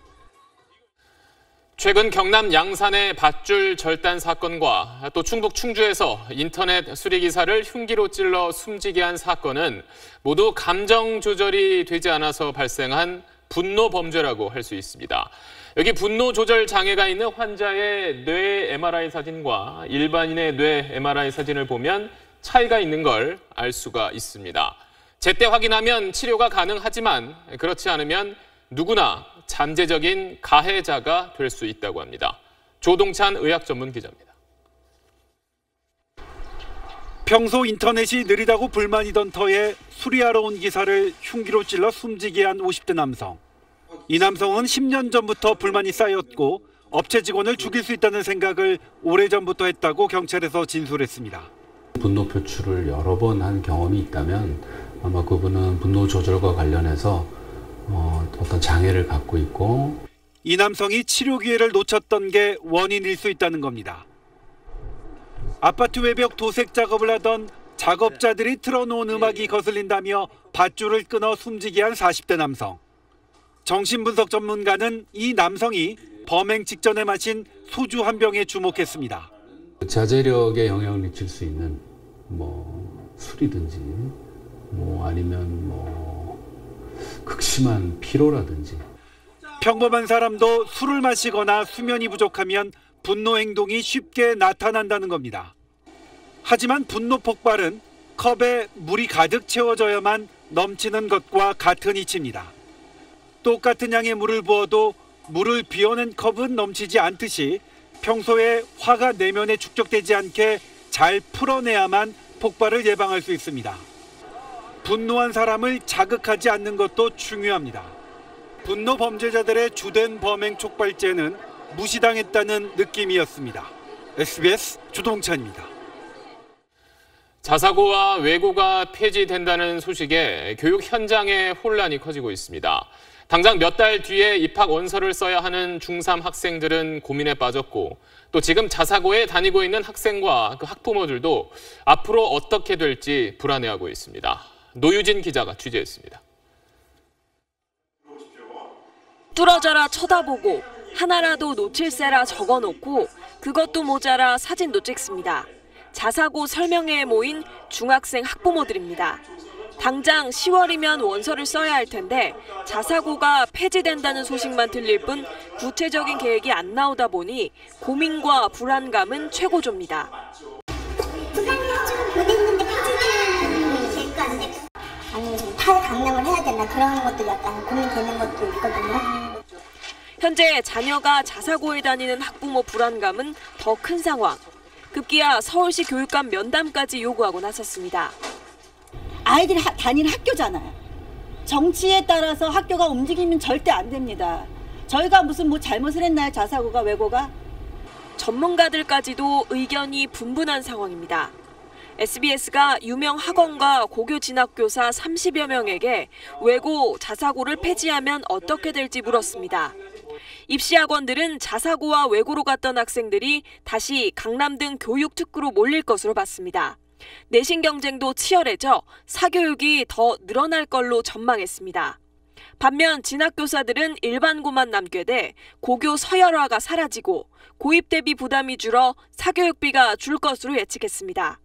최근 경남 양산의 밧줄 절단 사건과 또 충북 충주에서 인터넷 수리기사를 흉기로 찔러 숨지게 한 사건은 모두 감정 조절이 되지 않아서 발생한 분노 범죄라고 할 수 있습니다. 여기 분노 조절 장애가 있는 환자의 뇌 MRI 사진과 일반인의 뇌 MRI 사진을 보면 차이가 있는 걸 알 수가 있습니다. 제때 확인하면 치료가 가능하지만 그렇지 않으면 누구나 잠재적인 가해자가 될 수 있다고 합니다. 조동찬 의학 전문 기자입니다. 평소 인터넷이 느리다고 불만이던 터에 수리하러 온 기사를 흉기로 찔러 숨지게 한 50대 남성. 이 남성은 10년 전부터 불만이 쌓였고 업체 직원을 죽일 수 있다는 생각을 오래전부터 했다고 경찰에서 진술했습니다. 분노 표출을 여러 번 한 경험이 있다면 아마 그분은 분노 조절과 관련해서 어떤 장애를 갖고 있고 이 남성이 치료 기회를 놓쳤던 게 원인일 수 있다는 겁니다. 아파트 외벽 도색 작업을 하던 작업자들이 틀어놓은 음악이 거슬린다며 밧줄을 끊어 숨지게 한 40대 남성. 정신분석 전문가는 이 남성이 범행 직전에 마신 소주 한 병에 주목했습니다. 자제력에 영향을 미칠 수 있는 술이든지 아니면 극심한 피로라든지. 평범한 사람도 술을 마시거나 수면이 부족하면 분노 행동이 쉽게 나타난다는 겁니다. 하지만 분노 폭발은 컵에 물이 가득 채워져야만 넘치는 것과 같은 이치입니다. 똑같은 양의 물을 부어도 물을 비워낸 컵은 넘치지 않듯이 평소에 화가 내면에 축적되지 않게 잘 풀어내야만 폭발을 예방할 수 있습니다. 분노한 사람을 자극하지 않는 것도 중요합니다. 분노 범죄자들의 주된 범행 촉발제는 무시당했다는 느낌이었습니다. SBS 조동찬입니다. 자사고와 외고가 폐지된다는 소식에 교육 현장에 혼란이 커지고 있습니다. 당장 몇 달 뒤에 입학 원서를 써야 하는 중3 학생들은 고민에 빠졌고 또 지금 자사고에 다니고 있는 학생과 그 학부모들도 앞으로 어떻게 될지 불안해하고 있습니다. 노유진 기자가 취재했습니다. 뚫어져라 쳐다보고 하나라도 놓칠세라 적어놓고 그것도 모자라 사진도 찍습니다. 자사고 설명회에 모인 중학생 학부모들입니다. 당장 10월이면 원서를 써야 할 텐데 자사고가 폐지된다는 소식만 들릴 뿐 구체적인 계획이 안 나오다 보니 고민과 불안감은 최고조입니다. 아니 탈강남을 해야 되나 그런 것도 약간 고민되는 것도 있거든요. 현재 자녀가 자사고에 다니는 학부모 불안감은 더 큰 상황. 급기야 서울시 교육감 면담까지 요구하고 나섰습니다. 아이들이 다니는 학교잖아요. 정치에 따라서 학교가 움직이면 절대 안 됩니다. 저희가 무슨 잘못을 했나요? 자사고가 외고가? 전문가들까지도 의견이 분분한 상황입니다. SBS가 유명 학원과 고교 진학교사 30여 명에게 외고, 자사고를 폐지하면 어떻게 될지 물었습니다. 입시학원들은 자사고와 외고로 갔던 학생들이 다시 강남 등 교육특구로 몰릴 것으로 봤습니다. 내신 경쟁도 치열해져 사교육이 더 늘어날 걸로 전망했습니다. 반면 진학교사들은 일반고만 남게 돼 고교 서열화가 사라지고 고입 대비 부담이 줄어 사교육비가 줄 것으로 예측했습니다.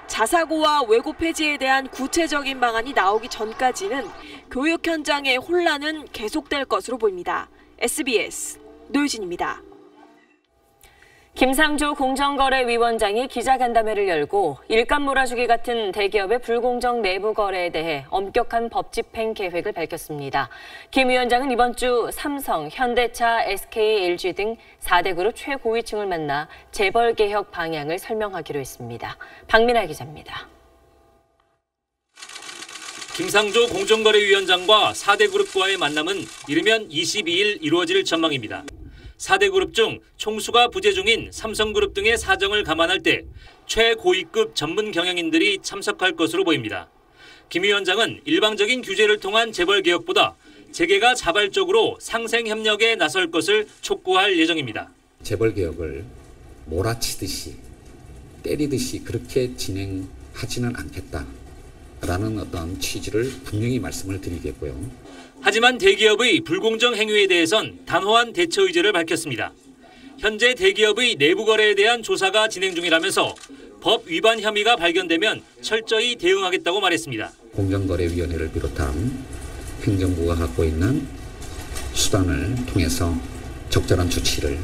자사고와 외고 폐지에 대한 구체적인 방안이 나오기 전까지는 교육 현장의 혼란은 계속될 것으로 보입니다. SBS 노유진입니다. 김상조 공정거래위원장이 기자간담회를 열고 일감 몰아주기 같은 대기업의 불공정 내부 거래에 대해 엄격한 법 집행 계획을 밝혔습니다. 김 위원장은 이번 주 삼성, 현대차, SK, LG 등 4대 그룹 최고위층을 만나 재벌 개혁 방향을 설명하기로 했습니다. 박민아 기자입니다. 김상조 공정거래위원장과 4대 그룹과의 만남은 이르면 22일 이루어질 전망입니다. 4대 그룹 중 총수가 부재 중인 삼성그룹 등의 사정을 감안할 때 최고위급 전문 경영인들이 참석할 것으로 보입니다. 김 위원장은 일방적인 규제를 통한 재벌 개혁보다 재계가 자발적으로 상생 협력에 나설 것을 촉구할 예정입니다. 재벌 개혁을 몰아치듯이 때리듯이 그렇게 진행하지는 않겠다라는 어떤 취지를 분명히 말씀을 드리겠고요. 하지만 대기업의 불공정 행위에 대해선 단호한 대처 의지를 밝혔습니다. 현재 대기업의 내부 거래에 대한 조사가 진행 중이라면서 법 위반 혐의가 발견되면 철저히 대응하겠다고 말했습니다. 공정거래위원회를 비롯한 행정부가 갖고 있는 수단을 통해서 적절한 조치를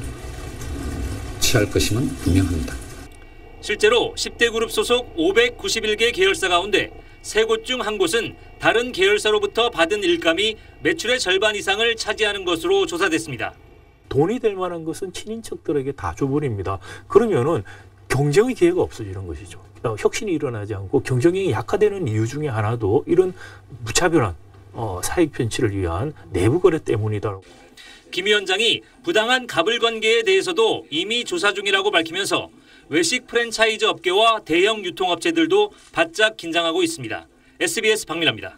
취할 것임은 분명합니다. 실제로 10대 그룹 소속 591개 계열사 가운데 3곳 중 한 곳은 다른 계열사로부터 받은 일감이 매출의 절반 이상을 차지하는 것으로 조사됐습니다. 돈이 될 만한 것은 친인척들에게 다 줘버립니다. 그러면은 경쟁의 기회가 없어지는 것이죠. 혁신이 일어나지 않고 경쟁력이 약화되는 이유 중에 하나도 이런 무차별한 사익 편취를 위한 내부 거래 때문이다. 김 위원장이 부당한 갑을 관계에 대해서도 이미 조사 중이라고 밝히면서 외식 프랜차이즈 업계와 대형 유통업체들도 바짝 긴장하고 있습니다. SBS 박민아입니다.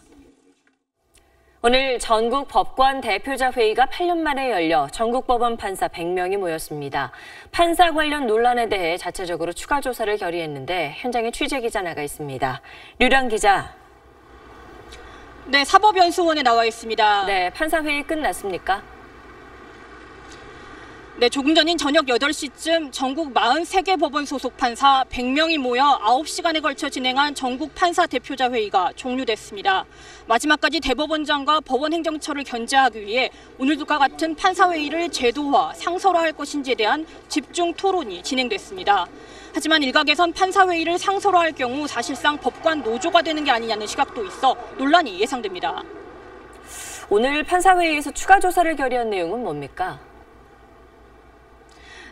오늘 전국 법관 대표자 회의가 8년 만에 열려 전국 법원 판사 100명이 모였습니다. 판사 관련 논란에 대해 자체적으로 추가 조사를 결의했는데 현장에 취재 기자 나가 있습니다. 류랑 기자. 네, 사법연수원에 나와 있습니다. 네, 판사 회의 끝났습니까? 네, 조금 전인 저녁 8시쯤 전국 43개 법원 소속 판사 100명이 모여 9시간에 걸쳐 진행한 전국 판사 대표자 회의가 종료됐습니다. 마지막까지 대법원장과 법원행정처를 견제하기 위해 오늘과 같은 판사 회의를 제도화, 상설화할 것인지에 대한 집중 토론이 진행됐습니다. 하지만 일각에선 판사 회의를 상설화할 경우 사실상 법관 노조가 되는 게 아니냐는 시각도 있어 논란이 예상됩니다. 오늘 판사 회의에서 추가 조사를 결의한 내용은 뭡니까?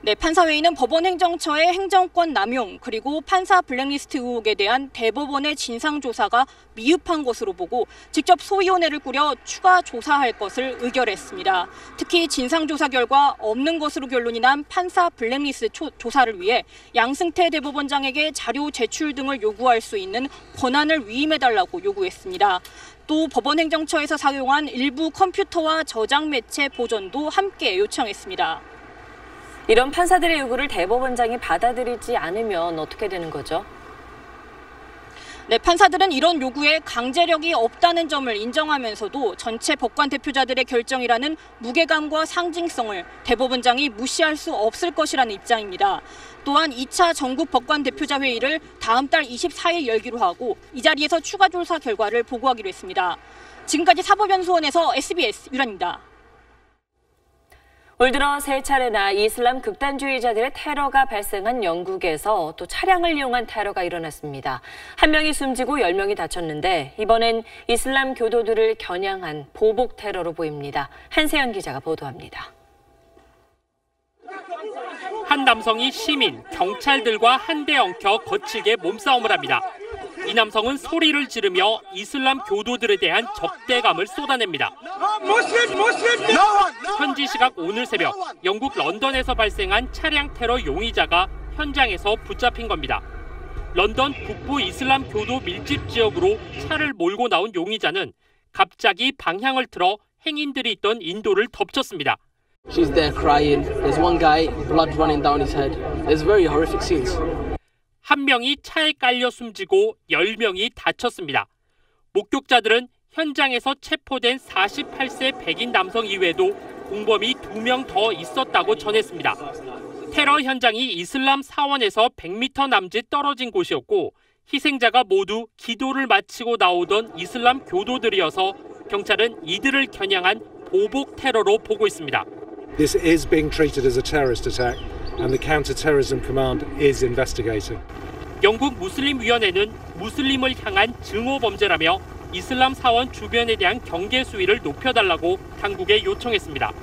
네, 판사회의는 법원행정처의 행정권 남용 그리고 판사 블랙리스트 의혹에 대한 대법원의 진상조사가 미흡한 것으로 보고 직접 소위원회를 꾸려 추가 조사할 것을 의결했습니다. 특히 진상조사 결과 없는 것으로 결론이 난 판사 블랙리스트 조사를 위해 양승태 대법원장에게 자료 제출 등을 요구할 수 있는 권한을 위임해달라고 요구했습니다. 또 법원행정처에서 사용한 일부 컴퓨터와 저장 매체 보존도 함께 요청했습니다. 이런 판사들의 요구를 대법원장이 받아들이지 않으면 어떻게 되는 거죠? 네, 판사들은 이런 요구에 강제력이 없다는 점을 인정하면서도 전체 법관 대표자들의 결정이라는 무게감과 상징성을 대법원장이 무시할 수 없을 것이라는 입장입니다. 또한 2차 전국 법관 대표자 회의를 다음 달 24일 열기로 하고 이 자리에서 추가 조사 결과를 보고하기로 했습니다. 지금까지 사법연수원에서 SBS 유란입니다. 올 들어 세 차례나 이슬람 극단주의자들의 테러가 발생한 영국에서 또 차량을 이용한 테러가 일어났습니다. 1명이 숨지고 10명이 다쳤는데 이번엔 이슬람 교도들을 겨냥한 보복 테러로 보입니다. 한세연 기자가 보도합니다. 한 남성이 시민, 경찰들과 한데 엉켜 거칠게 몸싸움을 합니다. 이 남성은 소리를 지르며 이슬람 교도들에 대한 적대감을 쏟아냅니다. 현지 시각 오늘 새벽 영국 런던에서 발생한 차량 테러 용의자가 현장에서 붙잡힌 겁니다. 런던 북부 이슬람 교도 밀집 지역으로 차를 몰고 나온 용의자는 갑자기 방향을 틀어 행인들이 있던 인도를 덮쳤습니다. She's there crying. There's one guy, blood running down his head. There's very horrific scenes. 한 명이 차에 깔려 숨지고 10명이 다쳤습니다. 목격자들은 현장에서 체포된 48세 백인 남성 이외에도 공범이 2명 더 있었다고 전했습니다. 테러 현장이 이슬람 사원에서 100m 남짓 떨어진 곳이었고 희생자가 모두 기도를 마치고 나오던 이슬람 교도들이어서 경찰은 이들을 겨냥한 보복 테러로 보고 있습니다. This is being treated as a terrorist attack and the Counter-Terrorism Command is investigating. 영국 무슬림위원회는 무슬림을 향한 증오 범죄라며 이슬람 사원 주변에 대한 경계 수위를 높여달라고 당국에 요청했습니다.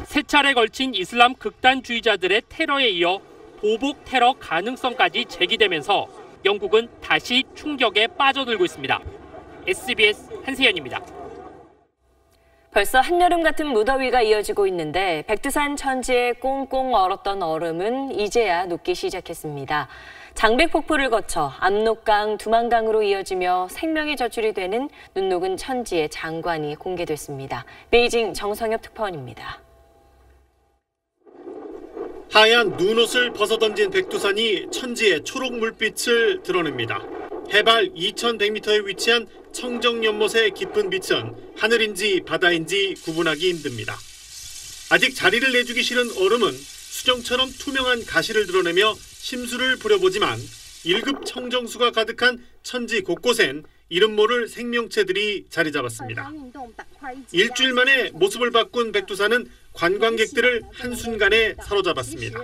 세 차례 걸친 이슬람 극단주의자들의 테러에 이어 보복 테러 가능성까지 제기되면서 영국은 다시 충격에 빠져들고 있습니다. SBS 한세연입니다. 벌써 한여름 같은 무더위가 이어지고 있는데 백두산 천지에 꽁꽁 얼었던 얼음은 이제야 녹기 시작했습니다. 장백폭포를 거쳐 압록강, 두만강으로 이어지며 생명의 젖줄이 되는 눈 녹은 천지의 장관이 공개됐습니다. 베이징 정성엽 특파원입니다. 하얀 눈옷을 벗어던진 백두산이 천지의 초록 물빛을 드러냅니다. 해발 2100m에 위치한 청정연못의 깊은 빛은 하늘인지 바다인지 구분하기 힘듭니다. 아직 자리를 내주기 싫은 얼음은 수정처럼 투명한 가시를 드러내며 심술을 부려보지만 1급 청정수가 가득한 천지 곳곳엔 이름 모를 생명체들이 자리 잡았습니다. 일주일 만에 모습을 바꾼 백두산은 관광객들을 한순간에 사로잡았습니다.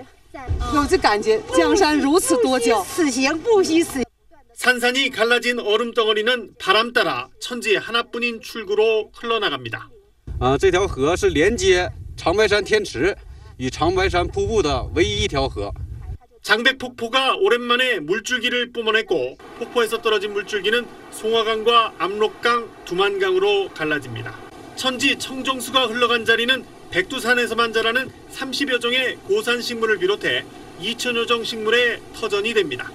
산산이 갈라진 얼음 덩어리는 바람 따라 천지의 하나뿐인 출구로 흘러나갑니다. 这条河是连接长白山天池与长白山瀑布的唯一一条河。 장백폭포가 오랜만에 물줄기를 뿜어냈고 폭포에서 떨어진 물줄기는 송화강과 압록강, 두만강으로 갈라집니다. 천지 청정수가 흘러간 자리는 백두산에서만 자라는 30여 종의 고산식물을 비롯해 2천여 종 식물의 터전이 됩니다.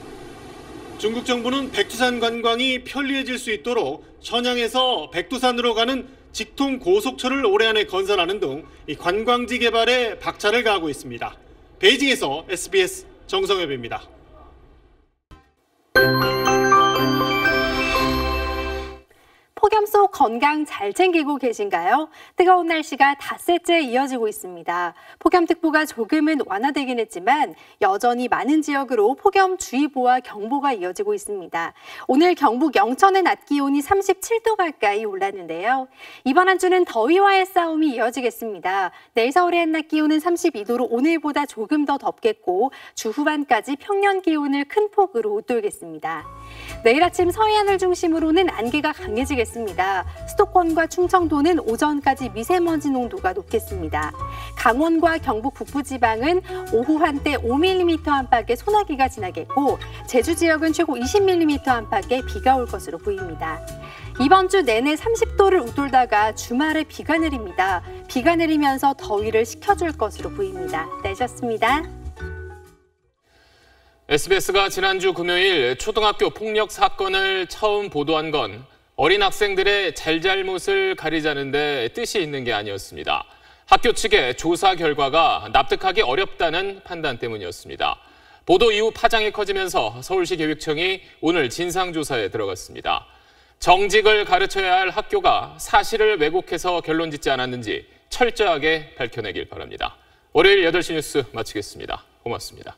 중국 정부는 백두산 관광이 편리해질 수 있도록 천양에서 백두산으로 가는 직통 고속철을 올해 안에 건설하는 등 이 관광지 개발에 박차를 가하고 있습니다. 베이징에서 SBS 정성엽입니다. 폭염 속 건강 잘 챙기고 계신가요? 뜨거운 날씨가 닷새째 이어지고 있습니다. 폭염특보가 조금은 완화되긴 했지만 여전히 많은 지역으로 폭염주의보와 경보가 이어지고 있습니다. 오늘 경북 영천의 낮 기온이 37도 가까이 올랐는데요. 이번 한 주는 더위와의 싸움이 이어지겠습니다. 내일 서울의 한낮 기온은 32도로 오늘보다 조금 더 덥겠고 주 후반까지 평년 기온을 큰 폭으로 웃돌겠습니다. 내일 아침 서해안을 중심으로는 안개가 강해지겠습니다. 수도권과 충청도는 오전까지 미세먼지 농도가 높겠습니다. 강원과 경북 북부지방은 오후 한때 5mm 안팎의 소나기가 지나겠고 제주 지역은 최고 20mm 안팎의 비가 올 것으로 보입니다. 이번 주 내내 30도를 웃돌다가 주말에 비가 내립니다. 비가 내리면서 더위를 식혀줄 것으로 보입니다. 날씨였습니다. SBS가 지난주 금요일 초등학교 폭력 사건을 처음 보도한 건 어린 학생들의 잘잘못을 가리자는 데 뜻이 있는 게 아니었습니다. 학교 측의 조사 결과가 납득하기 어렵다는 판단 때문이었습니다. 보도 이후 파장이 커지면서 서울시 교육청이 오늘 진상조사에 들어갔습니다. 정직을 가르쳐야 할 학교가 사실을 왜곡해서 결론 짓지 않았는지 철저하게 밝혀내길 바랍니다. 월요일 8시 뉴스 마치겠습니다. 고맙습니다.